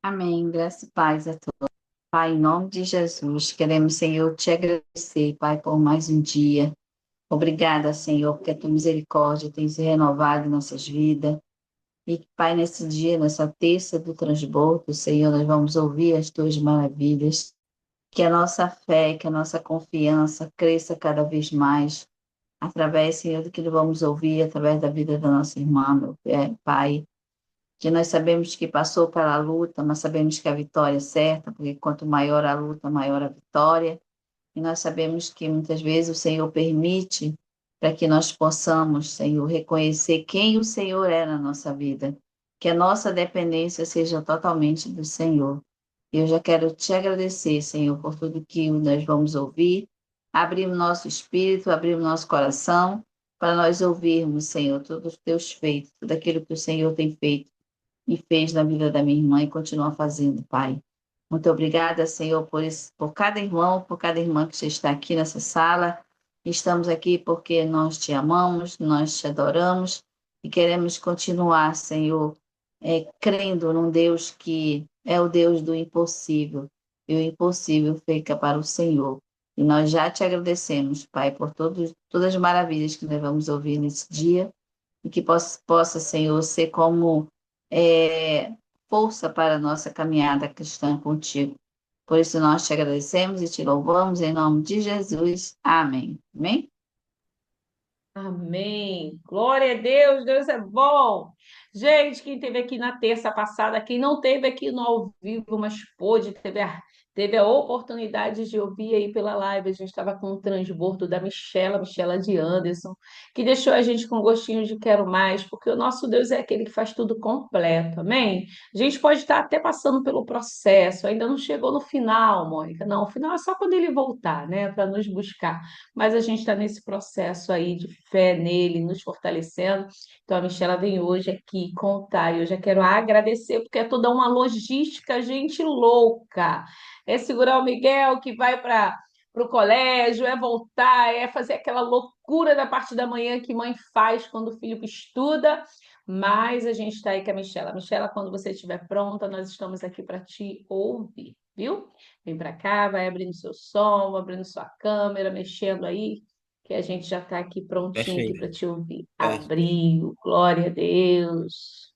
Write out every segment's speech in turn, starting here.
Amém. Graça e paz a todos. Pai, em nome de Jesus, queremos, Senhor, te agradecer, Pai, por mais um dia. Obrigada, Senhor, porque a tua misericórdia tem se renovado em nossas vidas. E, Pai, nesse dia, nessa terça do transbordo, Senhor, nós vamos ouvir as tuas maravilhas. Que a nossa fé, que a nossa confiança cresça cada vez mais, através, Senhor, do que nós vamos ouvir, através da vida da nossa irmã, Pai. Que nós sabemos que passou pela luta, mas sabemos que a vitória é certa, porque quanto maior a luta, maior a vitória. E nós sabemos que muitas vezes o Senhor permite para que nós possamos, Senhor, reconhecer quem o Senhor é na nossa vida, que a nossa dependência seja totalmente do Senhor. Eu já quero te agradecer, Senhor, por tudo que nós vamos ouvir. Abrir o nosso espírito, abrir o nosso coração, para nós ouvirmos, Senhor, todos os teus feitos, tudo aquilo que o Senhor tem feito e fez na vida da minha irmã e continua fazendo, Pai. Muito obrigada, Senhor, por cada irmão, por cada irmã que já está aqui nessa sala. Estamos aqui porque nós te amamos, nós te adoramos e queremos continuar, Senhor, crendo num Deus que é o Deus do impossível. E o impossível fica para o Senhor. E nós já te agradecemos, Pai, por todas as maravilhas que nós vamos ouvir nesse dia e que possa, Senhor, ser como é, força para a nossa caminhada cristã contigo. Por isso nós te agradecemos e te louvamos em nome de Jesus. Amém. Amém? Amém. Glória a Deus, Deus é bom. Gente, quem esteve aqui na terça passada, quem não esteve aqui no ao vivo, mas pôde, teve a oportunidade de ouvir aí pela live. A gente estava com o transbordo da Michela de Anderson, que deixou a gente com gostinho de quero mais, porque o nosso Deus é aquele que faz tudo completo. Amém? A gente pode estar até passando pelo processo, ainda não chegou no final, Mônica. Não, o final é só quando ele voltar, né, para nos buscar, mas a gente está nesse processo aí de fé nele, nos fortalecendo. Então, a Michela vem hoje aqui contar, e eu já quero agradecer, porque é toda uma logística, gente louca. É segurar o Miguel que vai para o colégio, é voltar, é fazer aquela loucura da parte da manhã que mãe faz quando o filho estuda. Mas a gente está aí com a Michela. Michela, quando você estiver pronta, nós estamos aqui para te ouvir, viu? Vem para cá, vai abrindo seu som, abrindo sua câmera, mexendo aí, que a gente já está aqui prontinho aqui Fechei. para te ouvir. É. Abriu, glória a Deus.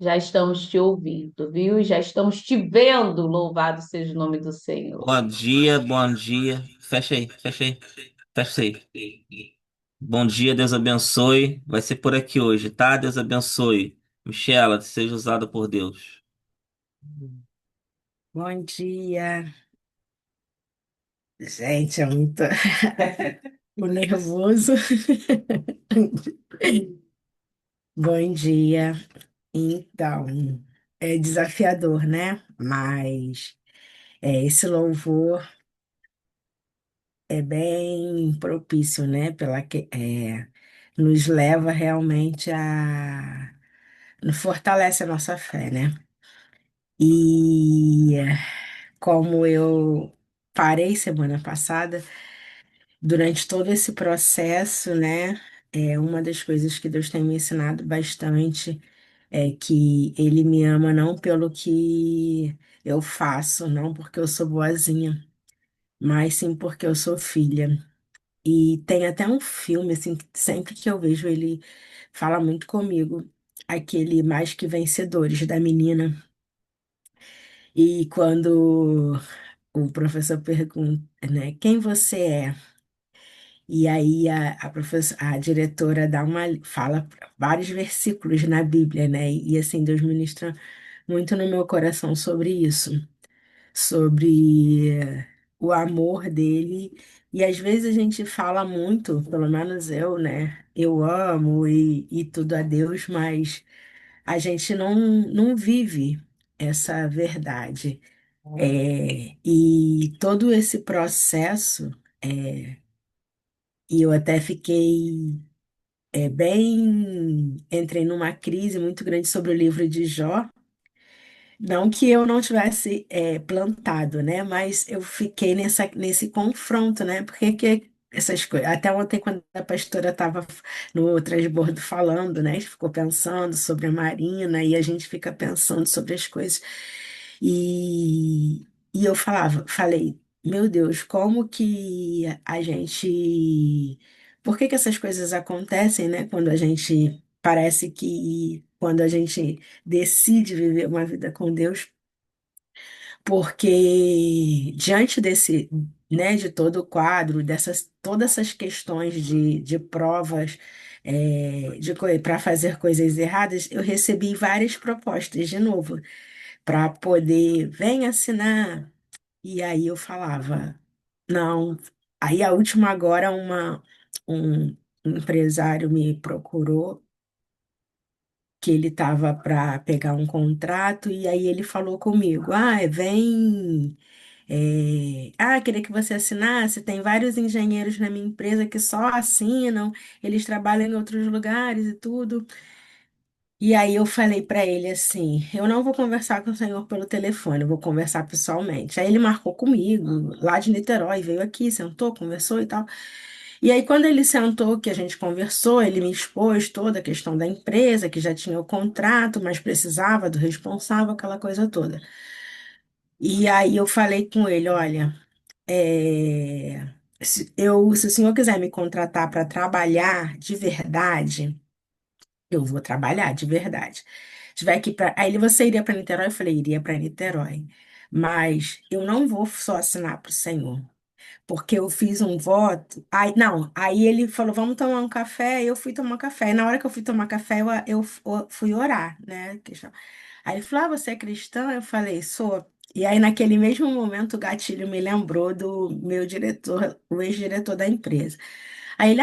Já estamos te ouvindo, viu? E já estamos te vendo. Louvado seja o nome do Senhor. Bom dia, bom dia. Fecha aí, fecha aí, fecha aí. Bom dia, Deus abençoe. Vai ser por aqui hoje, tá? Deus abençoe. Michela, seja usada por Deus. Bom dia, gente, é muito o nervoso. Bom dia. Então, é desafiador, né? Mas esse louvor é bem propício, né? Nos leva realmente nos fortalece a nossa fé, né? E como eu parei semana passada, durante todo esse processo, né, uma das coisas que Deus tem me ensinado bastante é que Ele me ama não pelo que eu faço, não porque eu sou boazinha, mas sim porque eu sou filha. E tem até um filme, assim, que sempre que eu vejo ele fala muito comigo, aquele Mais Que Vencedores, da menina. E quando o professor pergunta, né, quem você é? E aí a diretora fala vários versículos na Bíblia, né? E assim, Deus ministra muito no meu coração sobre isso, sobre o amor dele. E às vezes a gente fala muito, pelo menos eu, né? Eu amo e tudo a Deus, mas a gente não vive essa verdade. E todo esse processo, e eu até fiquei entrei numa crise muito grande sobre o livro de Jó. Não que eu não tivesse plantado, né? Mas eu fiquei nesse confronto, né? Porque que essas coisas. Até ontem, quando a pastora estava no transbordo falando, né? Ficou pensando sobre a Marina e a gente fica pensando sobre as coisas. E eu falei, meu Deus, como que a gente. Por que que essas coisas acontecem, né? Quando a gente parece que quando a gente decide viver uma vida com Deus, porque diante desse, né, de todo o quadro, todas essas questões de provas, para fazer coisas erradas, eu recebi várias propostas de novo para poder, vem assinar. E aí eu falava, não. Aí a última agora, um empresário me procurou que ele estava para pegar um contrato e aí ele falou comigo, vem. Queria que você assinasse. Tem vários engenheiros na minha empresa que só assinam, eles trabalham em outros lugares e tudo. E aí eu falei para ele assim: eu não vou conversar com o senhor pelo telefone, eu vou conversar pessoalmente. Aí ele marcou comigo, lá de Niterói, veio aqui, sentou, conversou e tal. E aí, quando ele sentou, que a gente conversou, ele me expôs toda a questão da empresa, que já tinha o contrato, mas precisava do responsável, aquela coisa toda. E aí eu falei com ele: olha. Se o senhor quiser me contratar para trabalhar de verdade, eu vou trabalhar de verdade. Tiver que aí você iria para Niterói? Eu falei, iria para Niterói. Mas eu não vou só assinar para o senhor, porque eu fiz um voto. Aí, não, aí ele falou, vamos tomar um café. Eu fui tomar um café. E na hora que eu fui tomar café, eu fui orar, né? Aí ele falou, você é cristã? Eu falei, sou. E aí, naquele mesmo momento, o gatilho me lembrou do meu diretor, o ex-diretor da empresa. Aí ele,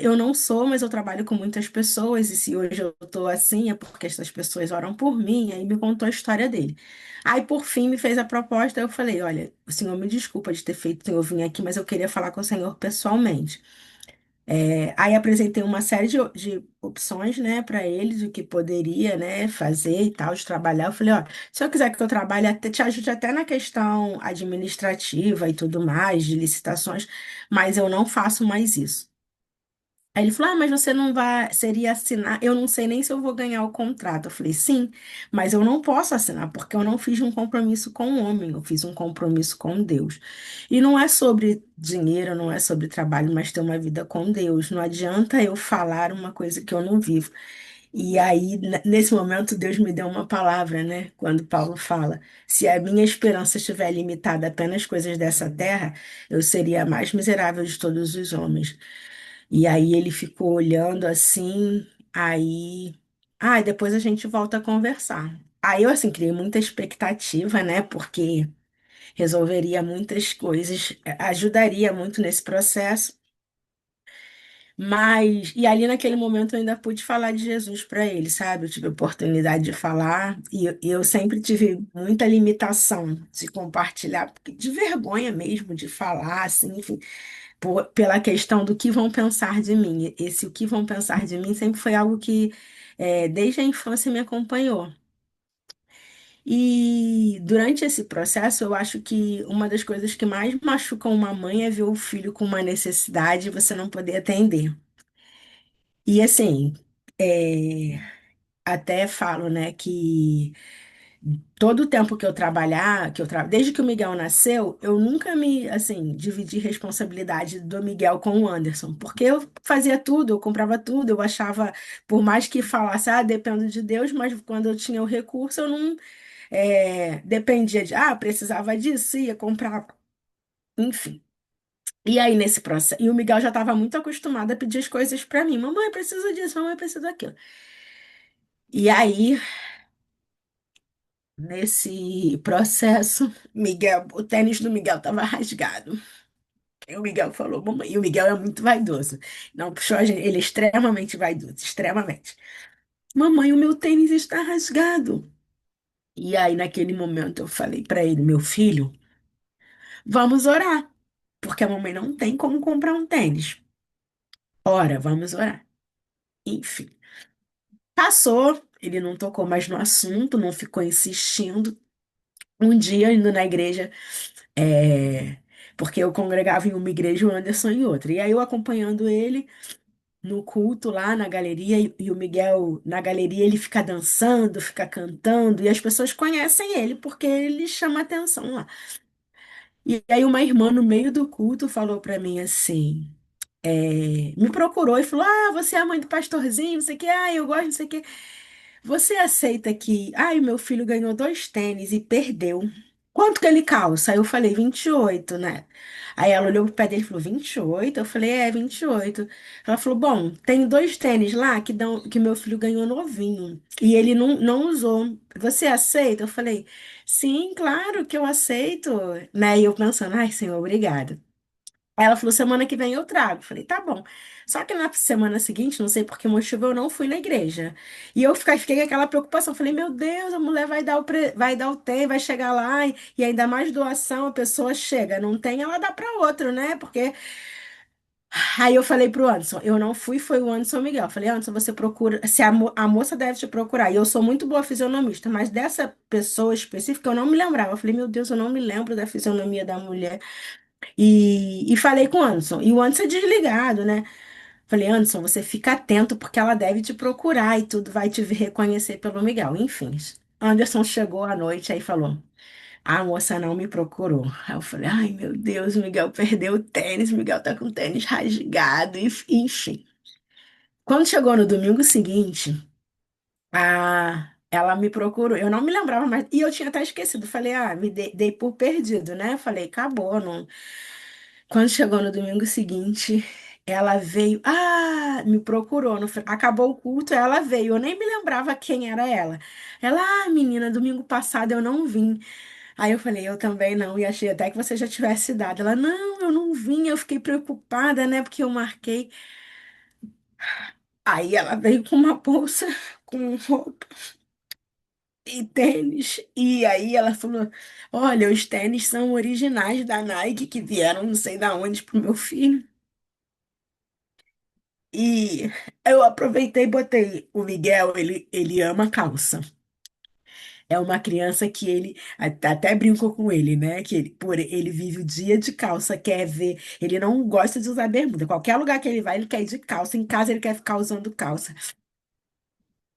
eu não sou, mas eu trabalho com muitas pessoas, e se hoje eu tô assim, é porque essas pessoas oram por mim, aí me contou a história dele. Aí, por fim, me fez a proposta, eu falei, olha, o senhor me desculpa de ter feito o senhor vir aqui, mas eu queria falar com o senhor pessoalmente. Aí apresentei uma série de opções, né, para eles, o que poderia, né, fazer e tal, de trabalhar. Eu falei, ó, se eu quiser que eu trabalhe, te ajude até na questão administrativa e tudo mais, de licitações, mas eu não faço mais isso. Aí ele falou, mas você não vai, seria assinar, eu não sei nem se eu vou ganhar o contrato. Eu falei, sim, mas eu não posso assinar, porque eu não fiz um compromisso com o homem, eu fiz um compromisso com Deus. E não é sobre dinheiro, não é sobre trabalho, mas ter uma vida com Deus. Não adianta eu falar uma coisa que eu não vivo. E aí, nesse momento, Deus me deu uma palavra, né? Quando Paulo fala, se a minha esperança estiver limitada apenas às coisas dessa terra, eu seria a mais miserável de todos os homens. E aí ele ficou olhando assim, aí. Depois a gente volta a conversar. Aí eu, assim, criei muita expectativa, né? Porque resolveria muitas coisas, ajudaria muito nesse processo. Mas, e ali naquele momento eu ainda pude falar de Jesus para ele, sabe? Eu tive a oportunidade de falar e eu sempre tive muita limitação de compartilhar, de vergonha mesmo de falar, assim, enfim pela questão do que vão pensar de mim. Esse o que vão pensar de mim sempre foi algo que, desde a infância, me acompanhou. E durante esse processo, eu acho que uma das coisas que mais machucam uma mãe é ver o filho com uma necessidade e você não poder atender. E assim, é, até falo, né, que todo o tempo que eu trabalhar, desde que o Miguel nasceu, eu nunca me, assim, dividi responsabilidade do Miguel com o Anderson, porque eu fazia tudo, eu comprava tudo, eu achava, por mais que falasse, dependo de Deus, mas quando eu tinha o recurso, eu não dependia de, precisava disso, ia comprar, enfim. E aí, nesse processo, e o Miguel já estava muito acostumado a pedir as coisas para mim, mamãe, precisa disso, mamãe, precisa daquilo. E aí, nesse processo, o tênis do Miguel estava rasgado. E o Miguel falou, mamãe, e o Miguel é muito vaidoso. Não puxou a gente, ele é extremamente vaidoso, extremamente. Mamãe, o meu tênis está rasgado. E aí, naquele momento, eu falei para ele, meu filho, vamos orar, porque a mamãe não tem como comprar um tênis. Ora, vamos orar. Enfim, passou, ele não tocou mais no assunto, não ficou insistindo. Um dia, indo na igreja, É, porque eu congregava em uma igreja e o Anderson em outra. E aí eu acompanhando ele no culto lá na galeria, e o Miguel na galeria ele fica dançando, fica cantando, e as pessoas conhecem ele porque ele chama atenção lá. E aí uma irmã no meio do culto falou para mim assim, me procurou e falou: Ah, você é a mãe do pastorzinho, não sei o que, eu gosto, não sei o que. Você aceita que, meu filho ganhou dois tênis e perdeu. Quanto que ele calça? Aí eu falei, 28, né? Aí ela olhou pro pé dele e falou, 28? Eu falei, 28. Ela falou, bom, tem dois tênis lá que meu filho ganhou novinho. E ele não usou. Você aceita? Eu falei, sim, claro que eu aceito. Né? E eu pensando, ai, senhor, obrigada. Aí ela falou, semana que vem eu trago. Falei, tá bom. Só que na semana seguinte, não sei por que motivo, eu não fui na igreja. E eu fiquei com aquela preocupação. Falei, meu Deus, a mulher vai dar o tempo, vai chegar lá, e ainda mais doação, a pessoa chega. Não tem, ela dá para outro, né? Porque. Aí eu falei pro Anderson, eu não fui, foi o Anderson Miguel. Falei, Anderson, você procura. Se a moça deve te procurar. E eu sou muito boa fisionomista, mas dessa pessoa específica eu não me lembrava. Eu falei, meu Deus, eu não me lembro da fisionomia da mulher. E falei com o Anderson. E o Anderson é desligado, né? Falei, Anderson, você fica atento porque ela deve te procurar e tudo vai te reconhecer pelo Miguel. Enfim, Anderson chegou à noite aí e falou: A moça não me procurou. Aí eu falei: Ai, meu Deus, o Miguel perdeu o tênis, o Miguel tá com o tênis rasgado, enfim. Quando chegou no domingo seguinte, ela me procurou. Eu não me lembrava mais. E eu tinha até esquecido. Falei: Me dei por perdido, né? Falei: Acabou, não. Quando chegou no domingo seguinte, ela veio, me procurou. Acabou o culto, ela veio. Eu nem me lembrava quem era ela. Ela, menina, domingo passado eu não vim. Aí eu falei, eu também não, e achei até que você já tivesse dado. Ela, não, eu não vim, eu fiquei preocupada, né, porque eu marquei. Aí ela veio com uma bolsa com roupa e tênis. E aí ela falou: Olha, os tênis são originais da Nike que vieram não sei da onde pro meu filho. E eu aproveitei e botei. O Miguel, ele ama calça. É uma criança que ele até brincou com ele, né? Que ele vive o dia de calça, quer ver. Ele não gosta de usar bermuda. Qualquer lugar que ele vai, ele quer ir de calça. Em casa, ele quer ficar usando calça.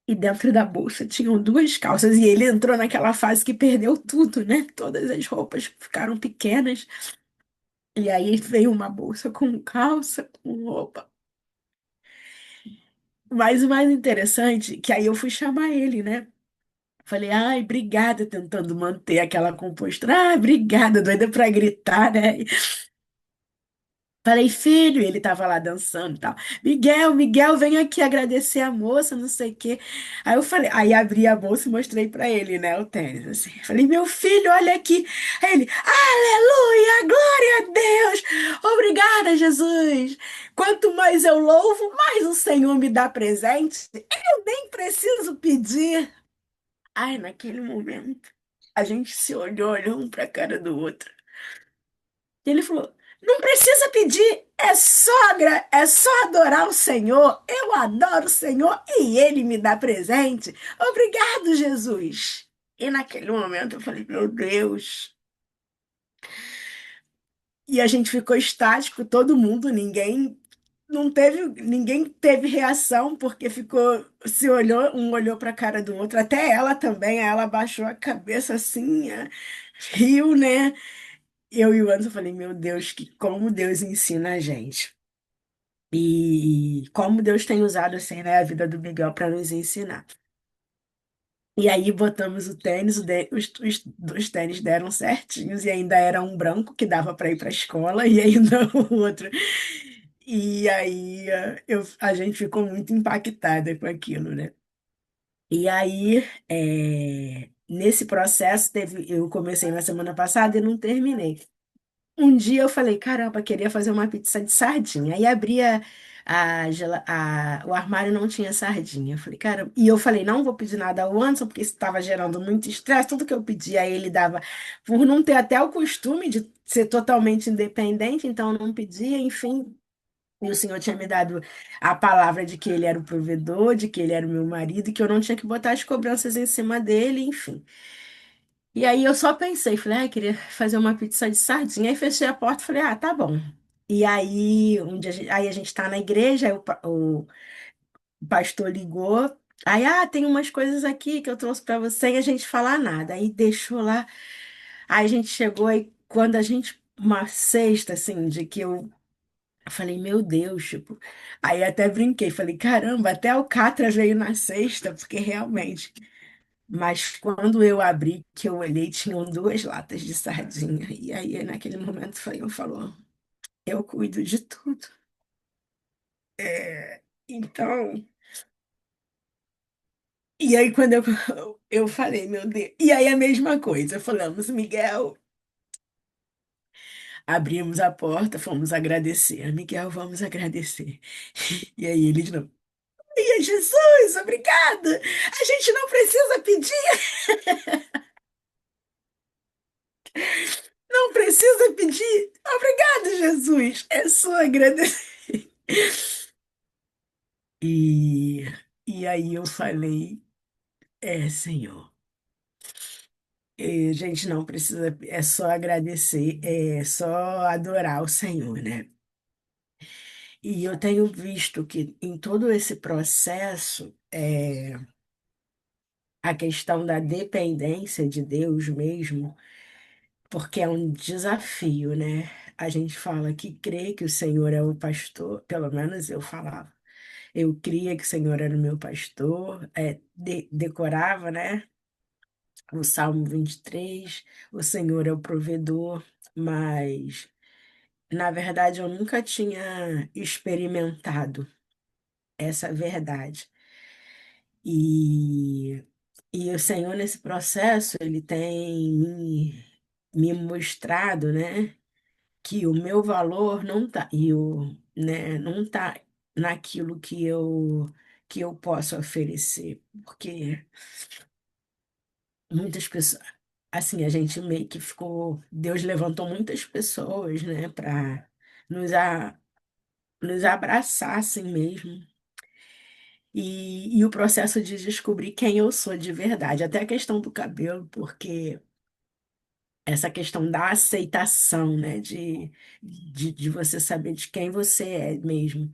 E dentro da bolsa tinham duas calças. E ele entrou naquela fase que perdeu tudo, né? Todas as roupas ficaram pequenas. E aí veio uma bolsa com calça, com roupa. Mas o mais interessante, que aí eu fui chamar ele, né? Falei, ai, obrigada, tentando manter aquela compostura. Ah, obrigada, doida pra gritar, né? Falei, filho, e ele tava lá dançando e tal. Miguel, Miguel, vem aqui agradecer a moça, não sei o quê. Aí eu falei, aí abri a bolsa e mostrei pra ele, né, o tênis, assim. Falei, meu filho, olha aqui. Aí ele, aleluia, glória a Deus. Obrigada, Jesus. Quanto mais eu louvo, mais o Senhor me dá presente. Eu nem preciso pedir. Ai, naquele momento, a gente se olhou um pra cara do outro. E ele falou: Não precisa pedir, é só adorar o Senhor. Eu adoro o Senhor e ele me dá presente. Obrigado, Jesus. E naquele momento eu falei: Meu Deus. E a gente ficou estático, todo mundo, ninguém teve reação porque se olhou, um olhou para a cara do outro, até ela também, aí ela baixou a cabeça assim, riu, né? Eu e o Anderson falei, meu Deus, que como Deus ensina a gente. E como Deus tem usado assim, né, a vida do Miguel para nos ensinar. E aí botamos o tênis, os tênis deram certinhos e ainda era um branco que dava para ir para a escola e ainda o outro. E aí a gente ficou muito impactada com aquilo, né? E aí, nesse processo, eu comecei na semana passada e não terminei. Um dia eu falei, caramba, queria fazer uma pizza de sardinha. Aí abria o armário não tinha sardinha. Eu falei, cara, e eu falei, não vou pedir nada ao Anderson, porque isso estava gerando muito estresse. Tudo que eu pedia, aí ele dava, por não ter até o costume de ser totalmente independente, então eu não pedia, enfim. E o Senhor tinha me dado a palavra de que ele era o provedor, de que ele era o meu marido, e que eu não tinha que botar as cobranças em cima dele, enfim. E aí eu só pensei, falei, ah, queria fazer uma pizza de sardinha. Aí fechei a porta e falei, ah, tá bom. E aí, um dia, aí a gente tá na igreja, aí o pastor ligou. Aí, ah, tem umas coisas aqui que eu trouxe para você e a gente falar nada. Aí deixou lá. Aí a gente chegou aí, quando a gente, uma sexta, assim, de que eu falei, meu Deus, tipo. Aí até brinquei, falei, caramba, até a Alcatra veio na sexta, porque realmente. Mas quando eu abri, que eu olhei, tinham duas latas de sardinha. E aí, naquele momento, foi, eu falou, eu cuido de tudo. Então. E aí, quando eu falei, meu Deus. E aí, a mesma coisa. Falamos, Miguel, abrimos a porta, fomos agradecer. Miguel, vamos agradecer. E aí, ele de novo. Ai, Jesus, obrigada. A gente não precisa pedir, não precisa pedir. Obrigado, Jesus. É só agradecer. E, e aí eu falei, Senhor, a gente não precisa, é só agradecer, é só adorar o Senhor, né? E eu tenho visto que em todo esse processo, a questão da dependência de Deus mesmo, porque é um desafio, né? A gente fala que crê que o Senhor é o pastor, pelo menos eu falava. Eu cria que o Senhor era o meu pastor, decorava, né? O Salmo 23, o Senhor é o provedor, mas na verdade eu nunca tinha experimentado essa verdade. E, e o Senhor, nesse processo, ele tem me mostrado, né, que o meu valor não tá, não tá naquilo que eu posso oferecer, porque muitas pessoas, assim, a gente meio que ficou, Deus levantou muitas pessoas, né, para nos, nos abraçar assim mesmo. E o processo de descobrir quem eu sou de verdade, até a questão do cabelo, porque essa questão da aceitação, né, de você saber de quem você é mesmo.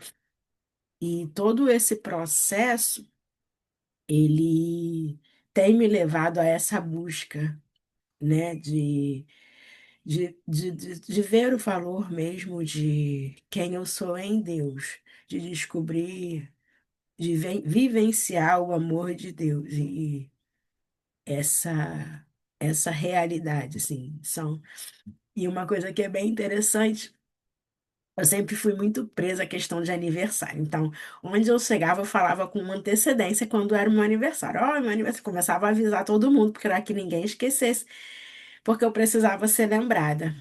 E todo esse processo, ele tem me levado a essa busca, né, de ver o valor mesmo de quem eu sou em Deus, de descobrir, de vivenciar o amor de Deus. E essa essa realidade, assim, são. E uma coisa que é bem interessante, eu sempre fui muito presa à questão de aniversário. Então, onde eu chegava, eu falava com antecedência quando era o meu aniversário. Ó, meu aniversário, começava a avisar todo mundo, porque era que ninguém esquecesse, porque eu precisava ser lembrada.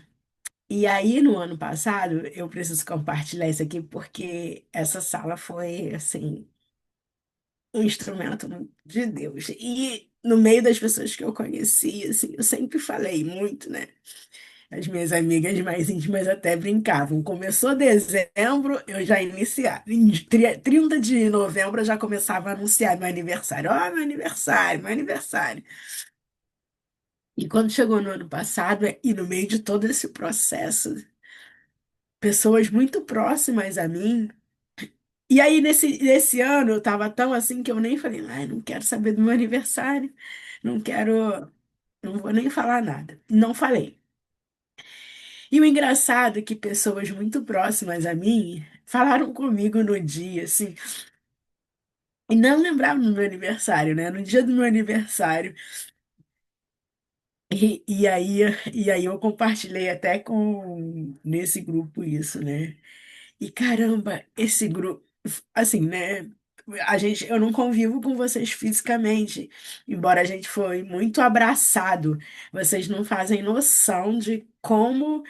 E aí, no ano passado, eu preciso compartilhar isso aqui, porque essa sala foi, assim, um instrumento de Deus. E no meio das pessoas que eu conheci, assim, eu sempre falei muito, né? As minhas amigas mais íntimas até brincavam. Começou dezembro, eu já iniciava. Em 30 de novembro eu já começava a anunciar meu aniversário. Ó, meu aniversário, meu aniversário. E quando chegou no ano passado, e no meio de todo esse processo, pessoas muito próximas a mim. E aí, nesse ano, eu tava tão assim que eu nem falei, ai, não quero saber do meu aniversário, não quero, não vou nem falar nada. Não falei. E o engraçado é que pessoas muito próximas a mim falaram comigo no dia, assim, e não lembravam do meu aniversário, né? No dia do meu aniversário. E e aí eu compartilhei até com nesse grupo isso, né? E caramba, esse grupo, assim, né? Eu não convivo com vocês fisicamente, embora a gente foi muito abraçado. Vocês não fazem noção de como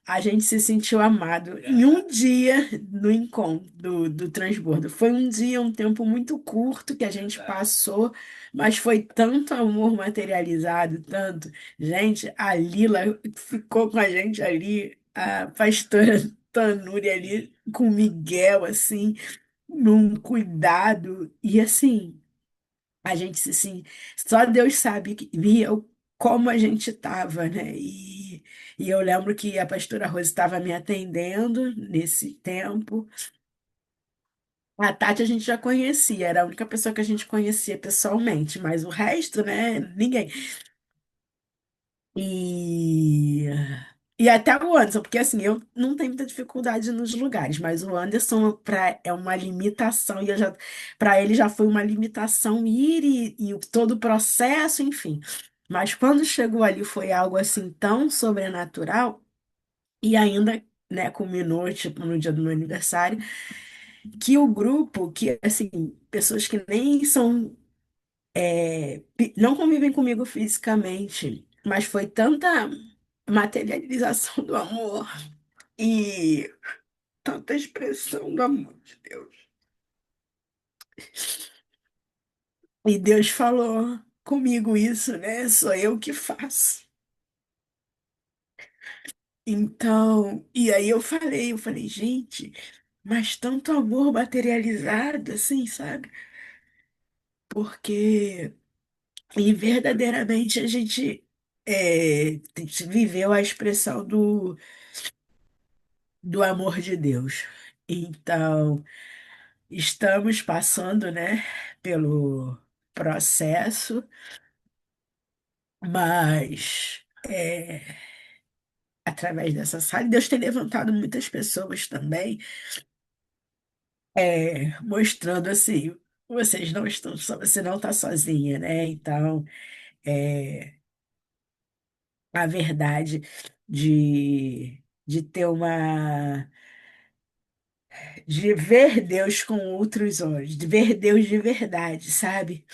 a gente se sentiu amado em um dia do encontro, do transbordo. Foi um dia, um tempo muito curto que a gente passou, mas foi tanto amor materializado, tanto. Gente, a Lila ficou com a gente ali, a pastora Tanuri ali com o Miguel, assim, num cuidado. E assim, a gente se assim, só Deus sabe que via. como a gente estava, né? E eu lembro que a pastora Rose estava me atendendo nesse tempo. A Tati a gente já conhecia, era a única pessoa que a gente conhecia pessoalmente, mas o resto, né, ninguém. E, e até o Anderson, porque assim, eu não tenho muita dificuldade nos lugares, mas o Anderson é uma limitação, e eu já, para ele já foi uma limitação ir e todo o processo, enfim. Mas quando chegou ali foi algo assim tão sobrenatural, e ainda, né, culminou, tipo, no dia do meu aniversário, que o grupo, que assim, pessoas que nem são, não convivem comigo fisicamente, mas foi tanta materialização do amor e tanta expressão do amor de Deus. E Deus falou comigo isso, né? Sou eu que faço. Então, e aí eu falei, gente, mas tanto amor materializado assim, sabe? Porque e verdadeiramente a gente viveu a expressão do amor de Deus. Então, estamos passando, né, pelo processo, mas através dessa sala, Deus tem levantado muitas pessoas também, mostrando assim, vocês não estão só, você não está sozinha, né? Então, a verdade de ter de ver Deus com outros olhos, de ver Deus de verdade, sabe?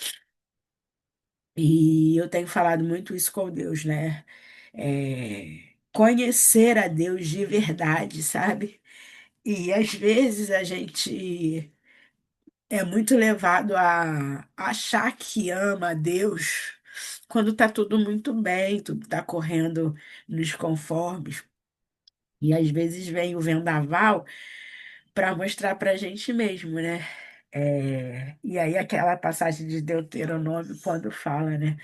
E eu tenho falado muito isso com Deus, né? Conhecer a Deus de verdade, sabe? E às vezes a gente é muito levado a achar que ama a Deus quando tá tudo muito bem, tudo tá correndo nos conformes. E às vezes vem o vendaval para mostrar para a gente mesmo, né? E aí aquela passagem de Deuteronômio quando fala, né?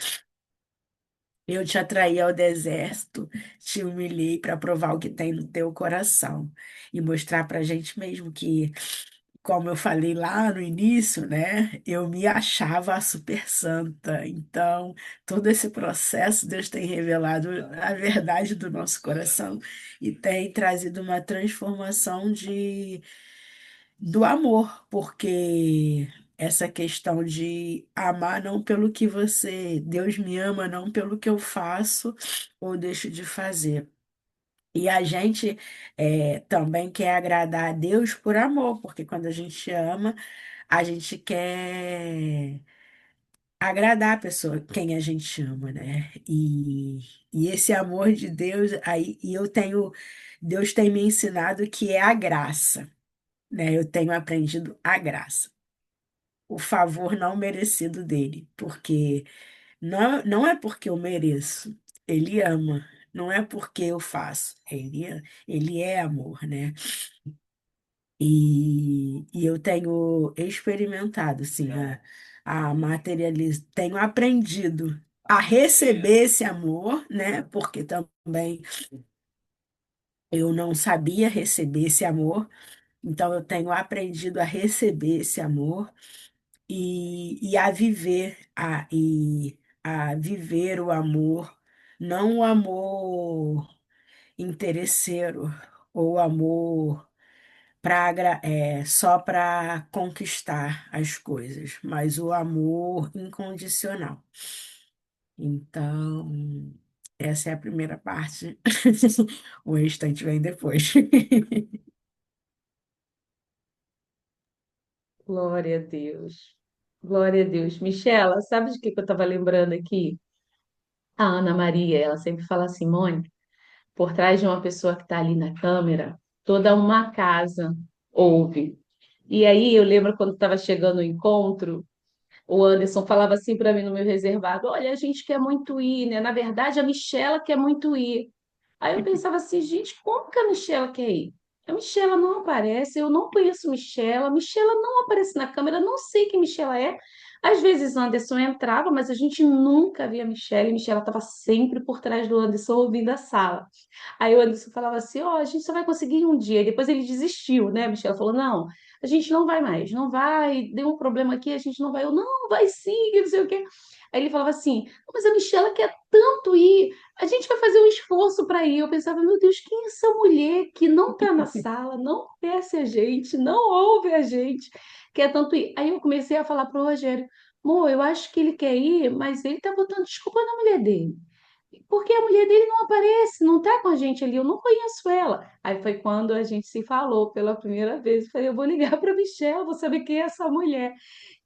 Eu te atraí ao deserto, te humilhei para provar o que tem no teu coração e mostrar para a gente mesmo que, como eu falei lá no início, né? Eu me achava a super santa. Então, todo esse processo, Deus tem revelado a verdade do nosso coração e tem trazido uma transformação do amor, porque essa questão de amar não pelo que Deus me ama não pelo que eu faço ou deixo de fazer. E a gente também quer agradar a Deus por amor, porque quando a gente ama, a gente quer agradar a pessoa, quem a gente ama, né? E esse amor de Deus, aí, Deus tem me ensinado que é a graça, né? Eu tenho aprendido a graça, o favor não merecido dele, porque não é porque eu mereço, ele ama, não é porque eu faço, ele é amor, né? E eu tenho experimentado, assim, a materializar, tenho aprendido a receber esse amor, né? Porque também eu não sabia receber esse amor, então eu tenho aprendido a receber esse amor e a viver o amor, não o amor interesseiro ou o amor só para conquistar as coisas, mas o amor incondicional. Então, essa é a primeira parte. O restante vem depois. Glória a Deus. Glória a Deus. Michela, sabe de que eu estava lembrando aqui? A Ana Maria, ela sempre fala assim, Mônica, por trás de uma pessoa que está ali na câmera, toda uma casa ouve. E aí eu lembro quando estava chegando o encontro, o Anderson falava assim para mim no meu reservado: Olha, a gente quer muito ir, né? Na verdade, a Michela quer muito ir. Aí eu pensava assim: gente, como que a Michela quer ir? A Michela não aparece, eu não conheço Michela, Michela não aparece na câmera, não sei quem Michela é, Às vezes o Anderson entrava, mas a gente nunca via a Michelle. A Michelle estava sempre por trás do Anderson ouvindo a sala. Aí o Anderson falava assim: Ó, a gente só vai conseguir em um dia. E depois ele desistiu, né? A Michelle falou: Não, a gente não vai mais, não vai, deu um problema aqui, a gente não vai. Eu, não, vai sim, que não sei o quê. Aí ele falava assim: Mas a Michelle quer tanto ir, a gente vai fazer um esforço para ir. Eu pensava: Meu Deus, quem é essa mulher que não está na sala, não conhece a gente, não ouve a gente, quer tanto ir? Aí eu comecei a falar para o Rogério: Amor, eu acho que ele quer ir, mas ele tá botando desculpa na mulher dele. Porque a mulher dele não aparece, não tá com a gente ali, eu não conheço ela. Aí foi quando a gente se falou pela primeira vez. Eu falei, eu vou ligar para Michelle, vou saber quem é essa mulher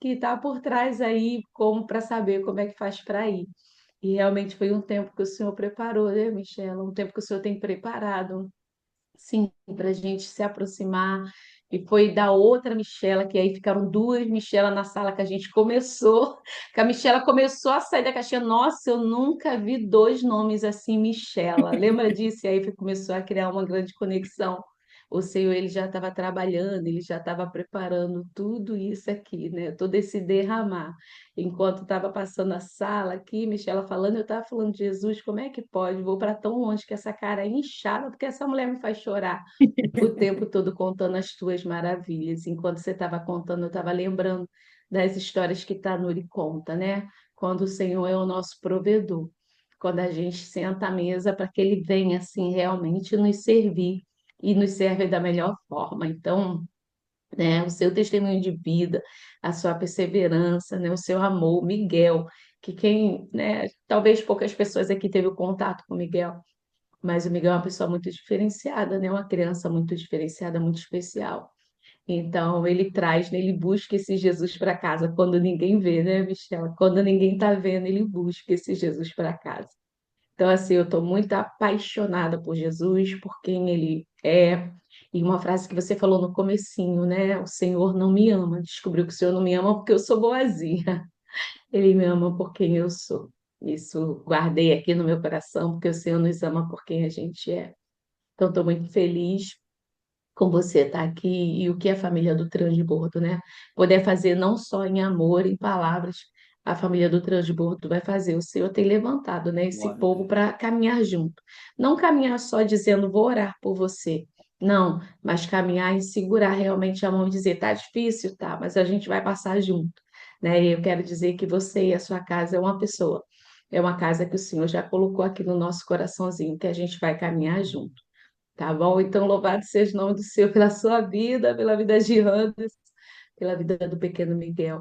que tá por trás aí, como para saber como é que faz para ir. E realmente foi um tempo que o Senhor preparou, né, Michelle? Um tempo que o Senhor tem preparado, sim, para a gente se aproximar. E foi da outra Michela, que aí ficaram duas Michela na sala que a gente começou. Que a Michela começou a sair da caixinha. Nossa, eu nunca vi dois nomes assim, Michela. Lembra disso? E aí começou a criar uma grande conexão. O Senhor, ele já estava trabalhando, ele já estava preparando tudo isso aqui, né? Todo esse derramar. Enquanto estava passando a sala aqui, Michela falando, eu estava falando, Jesus, como é que pode? Vou para tão longe que essa cara é inchada, porque essa mulher me faz chorar o tempo todo contando as tuas maravilhas. Enquanto você estava contando, eu estava lembrando das histórias que Tanuri conta, né? Quando o Senhor é o nosso provedor, quando a gente senta à mesa para que Ele venha assim realmente nos servir e nos serve da melhor forma. Então, né, o seu testemunho de vida, a sua perseverança, né, o seu amor, Miguel, que quem, né, talvez poucas pessoas aqui teve o contato com o Miguel, mas o Miguel é uma pessoa muito diferenciada, né? Uma criança muito diferenciada, muito especial. Então, ele traz, né? Ele busca esse Jesus para casa quando ninguém vê, né, Michela? Quando ninguém está vendo, ele busca esse Jesus para casa. Então, assim, eu estou muito apaixonada por Jesus, por quem ele é. E uma frase que você falou no comecinho, né? O Senhor não me ama. Descobriu que o Senhor não me ama porque eu sou boazinha. Ele me ama por quem eu sou. Isso guardei aqui no meu coração, porque o Senhor nos ama por quem a gente é. Então, estou muito feliz com você estar aqui e o que a família do Transbordo, né? Poder fazer não só em amor, em palavras, a família do Transbordo vai fazer. O Senhor tem levantado, né, esse Glória a povo Deus. para caminhar junto. Não caminhar só dizendo, vou orar por você. Não, mas caminhar e segurar realmente a mão e dizer, tá difícil, tá, mas a gente vai passar junto, né? E eu quero dizer que você e a sua casa é uma pessoa. É uma casa que o Senhor já colocou aqui no nosso coraçãozinho, que a gente vai caminhar junto. Tá bom? Então, louvado seja o nome do Senhor pela sua vida, pela vida de Anderson, pela vida do pequeno Miguel.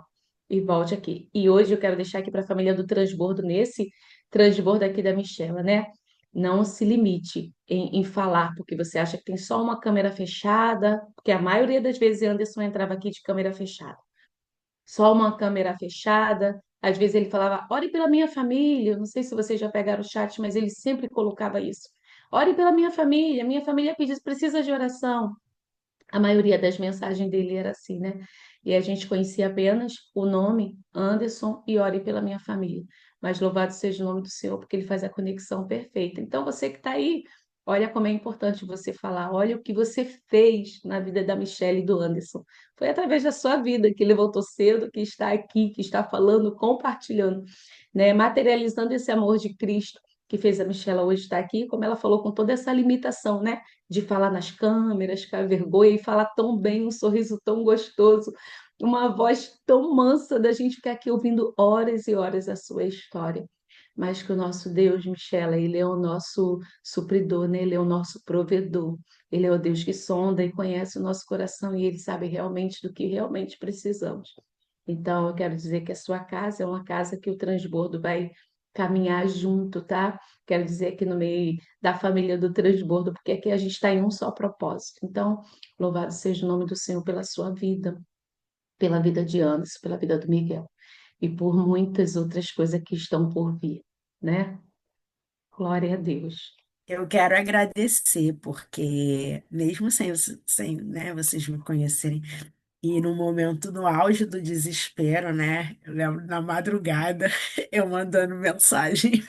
E volte aqui. E hoje eu quero deixar aqui para a família do transbordo, nesse transbordo aqui da Michela, né? Não se limite em falar, porque você acha que tem só uma câmera fechada, porque a maioria das vezes Anderson entrava aqui de câmera fechada. Só uma câmera fechada. Às vezes ele falava, ore pela minha família. Não sei se vocês já pegaram o chat, mas ele sempre colocava isso. Ore pela minha família precisa de oração. A maioria das mensagens dele era assim, né? E a gente conhecia apenas o nome Anderson e ore pela minha família. Mas louvado seja o nome do Senhor, porque ele faz a conexão perfeita. Então, você que está aí, olha como é importante você falar, olha o que você fez na vida da Michelle e do Anderson. Foi através da sua vida que levantou cedo, que está aqui, que está falando, compartilhando, né? Materializando esse amor de Cristo que fez a Michelle hoje estar aqui, como ela falou, com toda essa limitação, né? De falar nas câmeras, com a vergonha e falar tão bem, um sorriso tão gostoso, uma voz tão mansa da gente ficar aqui ouvindo horas e horas a sua história. Mas que o nosso Deus, Michela, ele é o nosso supridor, né? Ele é o nosso provedor. Ele é o Deus que sonda e conhece o nosso coração e ele sabe realmente do que realmente precisamos. Então, eu quero dizer que a sua casa é uma casa que o transbordo vai caminhar junto, tá? Quero dizer que no meio da família do transbordo, porque aqui a gente está em um só propósito. Então, louvado seja o nome do Senhor pela sua vida, pela vida de Anderson, pela vida do Miguel e por muitas outras coisas que estão por vir, né? Glória a Deus. Eu quero agradecer, porque mesmo sem, né, vocês me conhecerem, e no momento, no auge do desespero, né, eu lembro na madrugada, eu mandando mensagem.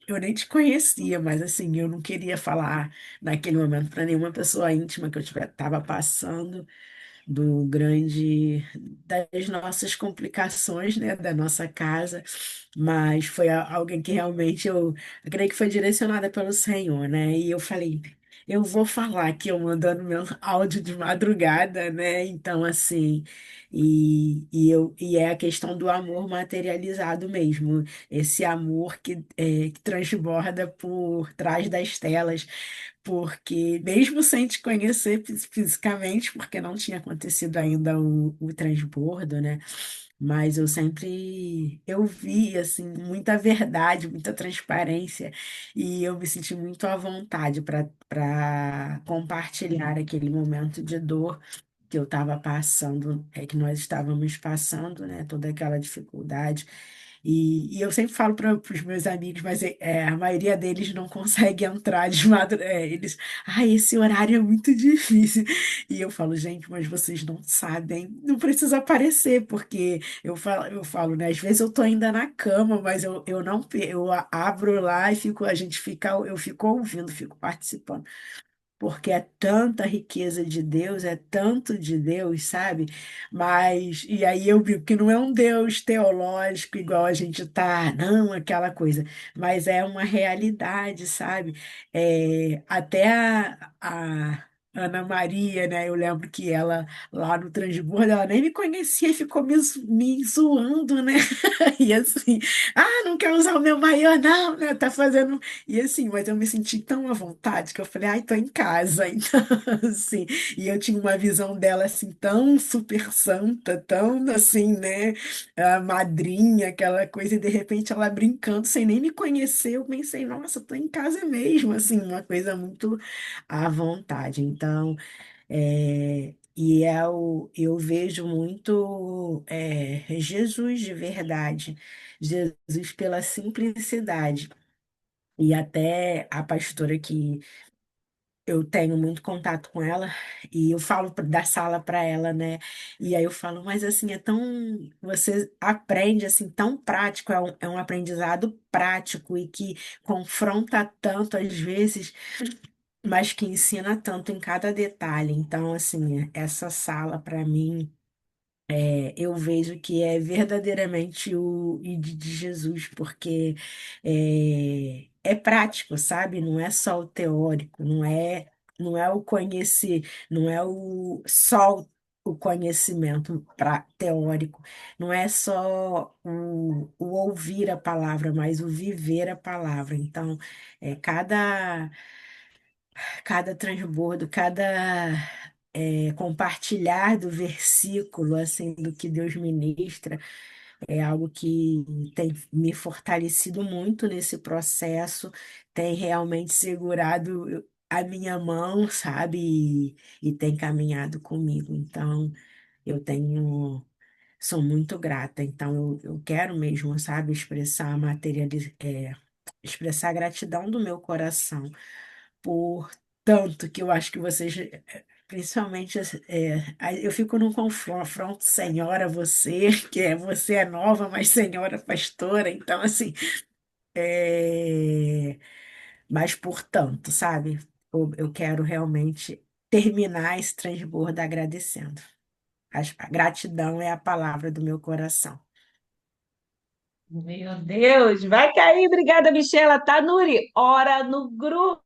Eu nem te conhecia, mas assim, eu não queria falar naquele momento para nenhuma pessoa íntima que eu estava passando. do grande, das nossas complicações, né, da nossa casa, mas foi alguém que realmente eu creio que foi direcionada pelo Senhor, né? E eu falei, eu vou falar aqui, eu mandando meu áudio de madrugada, né? Então, assim, e é a questão do amor materializado mesmo, esse amor que transborda por trás das telas, porque mesmo sem te conhecer fisicamente, porque não tinha acontecido ainda o transbordo, né? Mas eu vi assim muita verdade, muita transparência e eu me senti muito à vontade para compartilhar aquele momento de dor que eu estava passando, que nós estávamos passando, né? Toda aquela dificuldade. E eu sempre falo para os meus amigos, mas a maioria deles não consegue entrar de madrugada. Eles, esse horário é muito difícil. E eu falo, gente, mas vocês não sabem, não precisa aparecer, porque eu falo, né? Às vezes eu tô ainda na cama, mas eu não, abro lá e a gente fica, eu fico ouvindo, fico participando porque é tanta riqueza de Deus, é tanto de Deus, sabe? Mas, e aí eu vi que não é um Deus teológico igual a gente tá, não, aquela coisa, mas é uma realidade, sabe? Até a Ana Maria, né? Eu lembro que ela, lá no transbordo, ela nem me conhecia e ficou me zoando, né? E assim, não quer usar o meu maiô, não, né? Tá fazendo e assim, mas eu me senti tão à vontade que eu falei, tô em casa. Então, assim, e eu tinha uma visão dela assim, tão super santa, tão assim, né? A madrinha, aquela coisa, e de repente ela brincando, sem nem me conhecer, eu pensei, nossa, tô em casa mesmo, assim, uma coisa muito à vontade. Então, eu vejo muito Jesus de verdade, Jesus pela simplicidade. E até a pastora que eu tenho muito contato com ela, e eu falo da sala para ela, né? E aí eu falo, mas assim, você aprende assim, tão prático, é um aprendizado prático e que confronta tanto às vezes, mas que ensina tanto em cada detalhe. Então, assim, essa sala para mim. Eu vejo que é verdadeiramente o ID de Jesus, porque é prático, sabe? Não é só o teórico, não é o conhecer, não é só o conhecimento teórico, não é só o ouvir a palavra, mas o viver a palavra. Então, cada transbordo, cada compartilhar do versículo, assim, do que Deus ministra, é algo que tem me fortalecido muito nesse processo, tem realmente segurado a minha mão, sabe, e tem caminhado comigo. Então, eu sou muito grata. Então, eu quero mesmo, sabe, expressar a gratidão do meu coração por tanto que eu acho que vocês, principalmente, eu fico num confronto, senhora, você, você é nova, mas senhora pastora, então assim, é, mas portanto, sabe, eu quero realmente terminar esse transbordo agradecendo. A gratidão é a palavra do meu coração. Meu Deus, vai cair. Obrigada, Michela. Tá, Nuri? Ora no grupo.